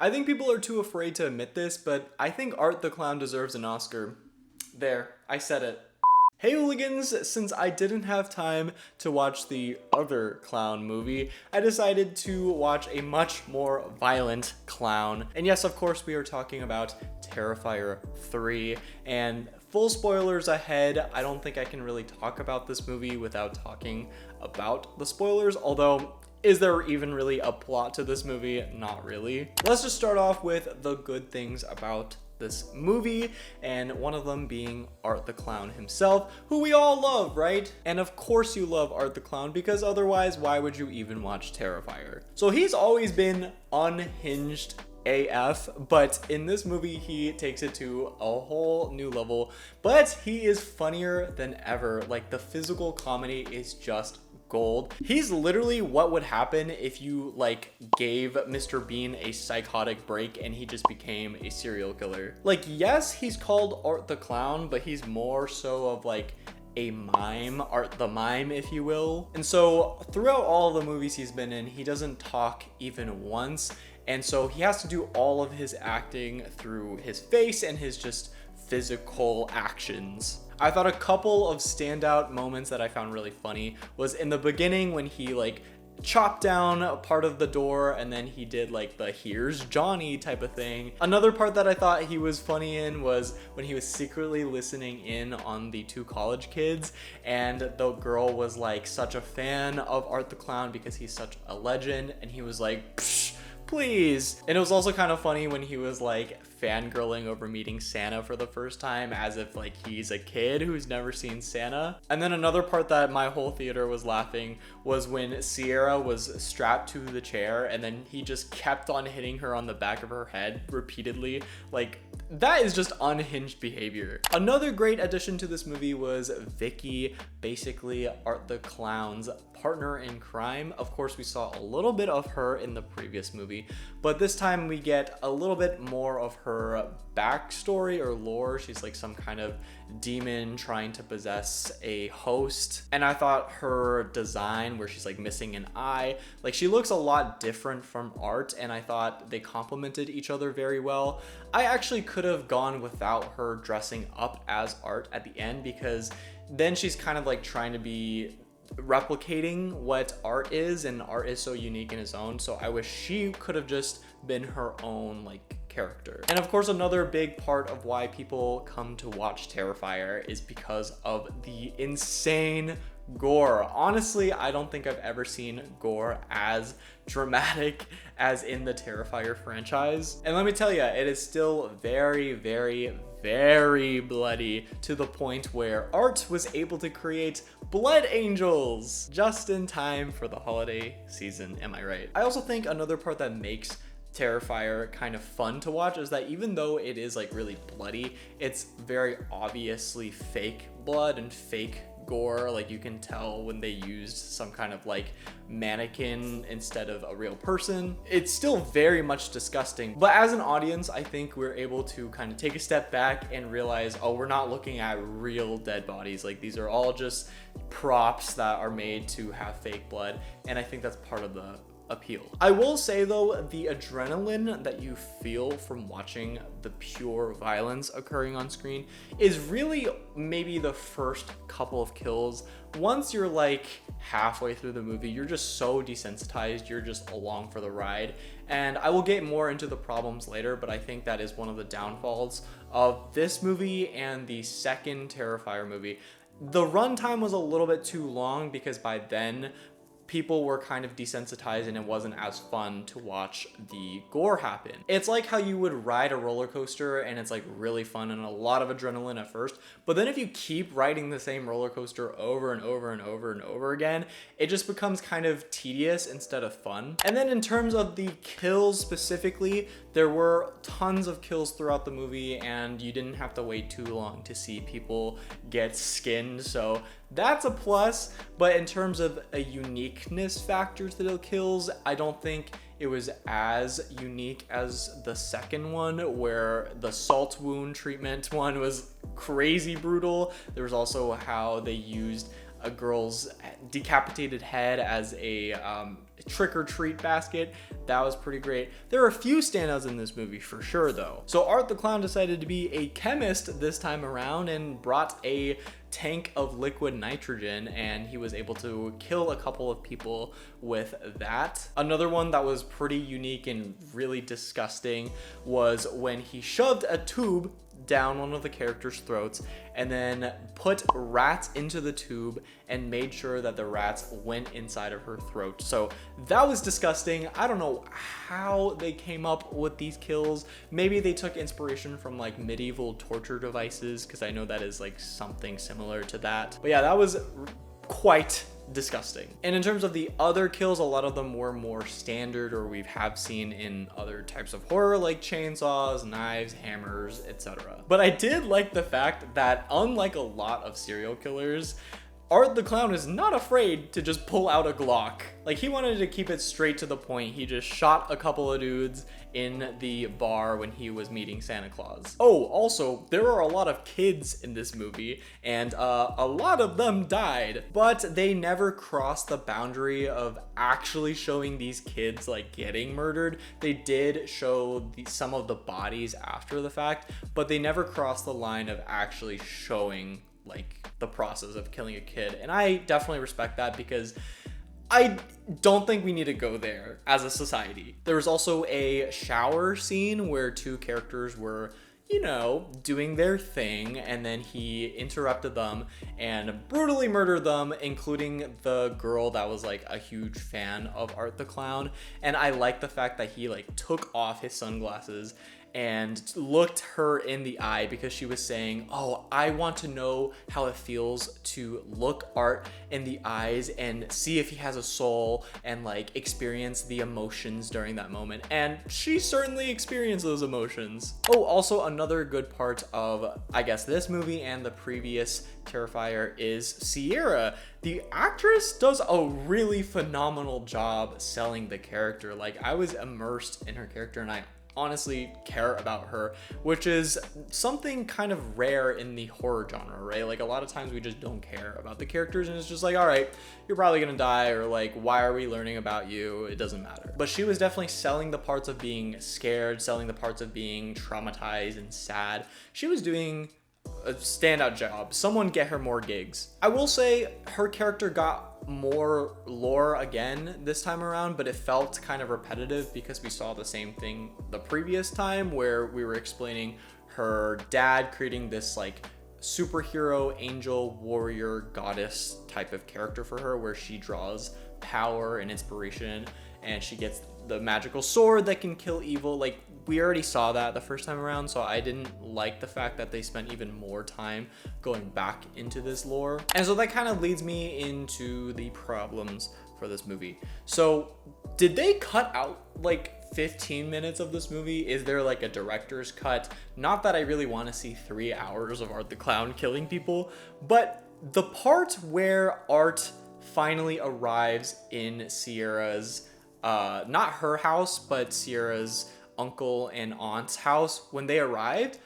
I think people are too afraid to admit this, but I think Art the Clown deserves an Oscar. There, I said it. Hey hooligans, since I didn't have time to watch the other clown movie, I decided to watch a much more violent clown. And yes, of course, we are talking about Terrifier 3. And full spoilers ahead, I don't think I can really talk about this movie without talking about the spoilers, although is there even really a plot to this movie? Not really. Let's just start off with the good things about this movie, and one of them being Art the Clown himself, who we all love, right? And of course you love Art the Clown, because otherwise why would you even watch Terrifier? So he's always been unhinged AF, but in this movie he takes it to a whole new level, but he is funnier than ever. Like, the physical comedy is just gold. He's literally what would happen if you like gave Mr. Bean a psychotic break and he just became a serial killer. Like, yes, he's called Art the Clown, but he's more so of like a mime, Art the Mime, if you will. And so throughout all the movies he's been in, he doesn't talk even once. And so he has to do all of his acting through his face and his just physical actions. I thought a couple of standout moments that I found really funny was in the beginning when he like chopped down a part of the door and then he did like the "here's Johnny" type of thing. Another part that I thought he was funny in was when he was secretly listening in on the two college kids, and the girl was like such a fan of Art the Clown because he's such a legend, and he was like, psh, please. And it was also kind of funny when he was like fangirling over meeting Santa for the first time, as if like he's a kid who's never seen Santa. And then another part that my whole theater was laughing was when Sierra was strapped to the chair and then he just kept on hitting her on the back of her head repeatedly. Like, that is just unhinged behavior. Another great addition to this movie was Vicky, basically Art the Clown's partner in crime. Of course, we saw a little bit of her in the previous movie, but this time we get a little bit more of her backstory or lore. She's like some kind of demon trying to possess a host. And I thought her design, where she's like missing an eye, like she looks a lot different from Art, and I thought they complemented each other very well. I actually could have gone without her dressing up as Art at the end, because then she's kind of like trying to be replicating what Art is, and Art is so unique in his own, so I wish she could have just been her own like character. And of course, another big part of why people come to watch Terrifier is because of the insane gore. Honestly, I don't think I've ever seen gore as dramatic as in the Terrifier franchise. And let me tell you, it is still very, very, very bloody, to the point where Art was able to create blood angels just in time for the holiday season. Am I right? I also think another part that makes Terrifier kind of fun to watch is that even though it is like really bloody, it's very obviously fake blood and fake gore. Like, you can tell when they used some kind of like mannequin instead of a real person. It's still very much disgusting, but as an audience, I think we're able to kind of take a step back and realize, oh, we're not looking at real dead bodies. Like, these are all just props that are made to have fake blood, and I think that's part of the appeal. I will say though, the adrenaline that you feel from watching the pure violence occurring on screen is really maybe the first couple of kills. Once you're like halfway through the movie, you're just so desensitized, you're just along for the ride. And I will get more into the problems later, but I think that is one of the downfalls of this movie and the second Terrifier movie. The runtime was a little bit too long, because by then people were kind of desensitized and it wasn't as fun to watch the gore happen. It's like how you would ride a roller coaster and it's like really fun and a lot of adrenaline at first, but then if you keep riding the same roller coaster over and over and over and over again, it just becomes kind of tedious instead of fun. And then in terms of the kills specifically, there were tons of kills throughout the movie and you didn't have to wait too long to see people get skinned, so that's a plus. But in terms of a uniqueness factor to the kills, I don't think it was as unique as the second one, where the salt wound treatment one was crazy brutal. There was also how they used a girl's decapitated head as a trick-or-treat basket. That was pretty great. There are a few standouts in this movie for sure though. So Art the Clown decided to be a chemist this time around and brought a tank of liquid nitrogen, and he was able to kill a couple of people with that. Another one that was pretty unique and really disgusting was when he shoved a tube down one of the characters' throats and then put rats into the tube and made sure that the rats went inside of her throat. So that was disgusting. I don't know how they came up with these kills. Maybe they took inspiration from like medieval torture devices, because I know that is like something similar to that. But yeah, that was quite disgusting. And in terms of the other kills, a lot of them were more standard, or we have seen in other types of horror, like chainsaws, knives, hammers, etc. But I did like the fact that, unlike a lot of serial killers, Art the Clown is not afraid to just pull out a Glock. Like, he wanted to keep it straight to the point. He just shot a couple of dudes in the bar when he was meeting Santa Claus. Oh, also, there are a lot of kids in this movie, and a lot of them died, but they never crossed the boundary of actually showing these kids like getting murdered. They did show some of the bodies after the fact, but they never crossed the line of actually showing like the process of killing a kid. And I definitely respect that, because I don't think we need to go there as a society. There was also a shower scene where two characters were, you know, doing their thing, and then he interrupted them and brutally murdered them, including the girl that was like a huge fan of Art the Clown. And I like the fact that he like took off his sunglasses and looked her in the eye, because she was saying, oh, I want to know how it feels to look Art in the eyes and see if he has a soul, and like experience the emotions during that moment. And she certainly experienced those emotions. Oh, also another good part of, I guess, this movie and the previous Terrifier is Sierra. The actress does a really phenomenal job selling the character. Like, I was immersed in her character, and I honestly care about her, which is something kind of rare in the horror genre, right? Like, a lot of times we just don't care about the characters, and it's just like, all right, you're probably gonna die, or like, why are we learning about you? It doesn't matter. But she was definitely selling the parts of being scared, selling the parts of being traumatized and sad. She was doing a standout job. Someone get her more gigs. I will say her character got more lore again this time around, but it felt kind of repetitive because we saw the same thing the previous time, where we were explaining her dad creating this like superhero, angel, warrior, goddess type of character for her, where she draws power and inspiration, and she gets the magical sword that can kill evil. Like, we already saw that the first time around, so I didn't like the fact that they spent even more time going back into this lore. And so that kind of leads me into the problems for this movie. So did they cut out like 15 minutes of this movie? Is there like a director's cut? Not that I really want to see 3 hours of Art the Clown killing people, but the part where Art finally arrives in Sierra's, not her house, but Sierra's uncle and aunt's house, when they arrived,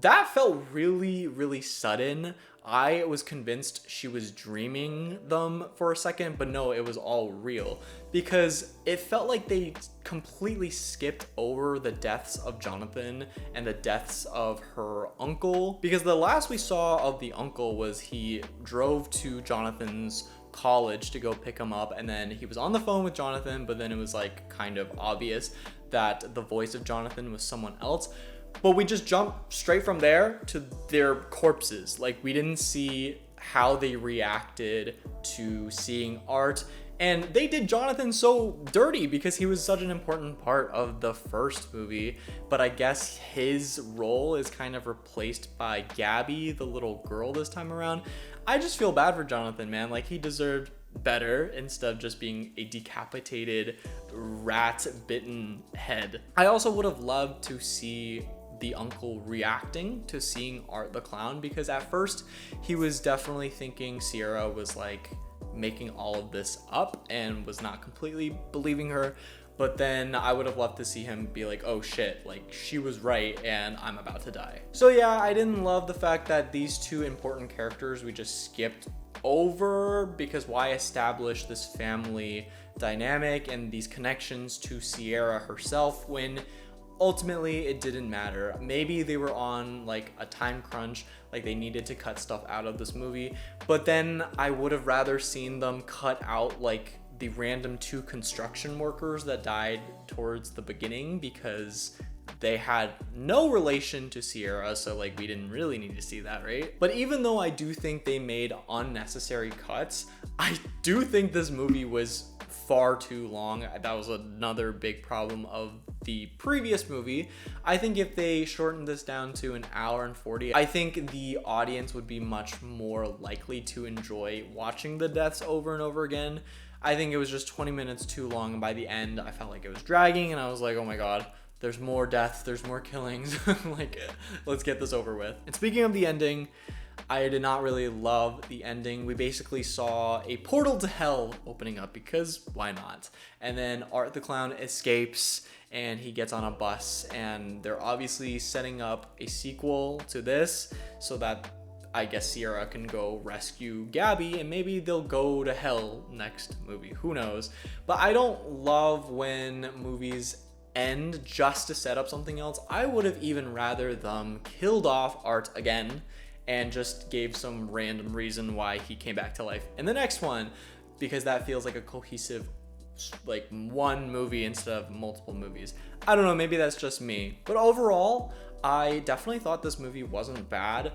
that felt really, really sudden. I was convinced she was dreaming them for a second, but no, it was all real, because it felt like they completely skipped over the deaths of Jonathan and the deaths of her uncle, because the last we saw of the uncle was he drove to Jonathan's college to go pick him up, and then he was on the phone with Jonathan, but then it was like kind of obvious that the voice of Jonathan was someone else. But we just jumped straight from there to their corpses. Like, we didn't see how they reacted to seeing Art. And they did Jonathan so dirty because he was such an important part of the first movie. But I guess his role is kind of replaced by Gabby, the little girl, this time around. I just feel bad for Jonathan, man. Like, he deserved better instead of just being a decapitated, rat-bitten head. I also would have loved to see the uncle reacting to seeing Art the Clown, because at first he was definitely thinking Sierra was like making all of this up and was not completely believing her. but then I would have loved to see him be like, oh shit, like she was right and I'm about to die. So yeah, I didn't love the fact that these two important characters we just skipped over, because why establish this family dynamic and these connections to Sierra herself when ultimately it didn't matter. Maybe they were on like a time crunch, like they needed to cut stuff out of this movie, but then I would have rather seen them cut out like the random 2 construction workers that died towards the beginning, because they had no relation to Sierra, so like we didn't really need to see that, right? But even though I do think they made unnecessary cuts, I do think this movie was far too long. That was another big problem of the previous movie. I think if they shortened this down to an hour and 40, I think the audience would be much more likely to enjoy watching the deaths over and over again. I think it was just 20 minutes too long, and by the end I felt like it was dragging and I was like, oh my god, there's more death, there's more killings. Like, let's get this over with. And speaking of the ending, I did not really love the ending. We basically saw a portal to hell opening up, because why not? And then Art the Clown escapes and he gets on a bus, and they're obviously setting up a sequel to this so that I guess Sierra can go rescue Gabby, and maybe they'll go to hell next movie, who knows? But I don't love when movies end just to set up something else. I would have even rather them killed off Art again and just gave some random reason why he came back to life in the next one, because that feels like a cohesive like one movie instead of multiple movies. I don't know, maybe that's just me. But overall, I definitely thought this movie wasn't bad.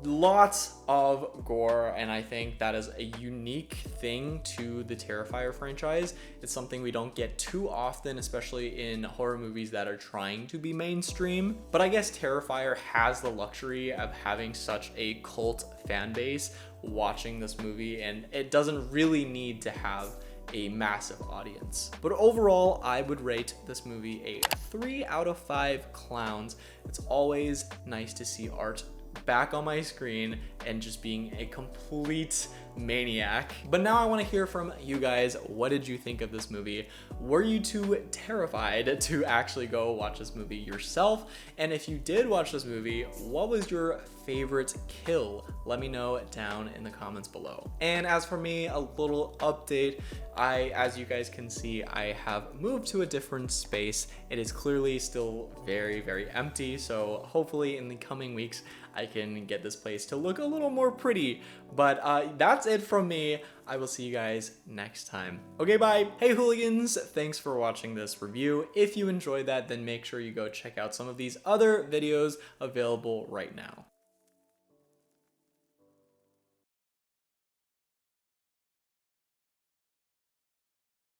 Lots of gore, and I think that is a unique thing to the Terrifier franchise. It's something we don't get too often, especially in horror movies that are trying to be mainstream. But I guess Terrifier has the luxury of having such a cult fan base watching this movie, and it doesn't really need to have a massive audience. But overall, I would rate this movie a 3 out of 5 clowns. It's always nice to see Art back on my screen and just being a complete maniac. But now I want to hear from you guys. What did you think of this movie? Were you too terrified to actually go watch this movie yourself? And if you did watch this movie, what was your favorite kill? Let me know down in the comments below. And as for me, a little update. As you guys can see, I have moved to a different space. It is clearly still very, very empty. So hopefully in the coming weeks, I can get this place to look a little more pretty. But that's it from me. I will see you guys next time. Okay, bye. Hey hooligans, thanks for watching this review. If you enjoyed that, then make sure you go check out some of these other videos available right now.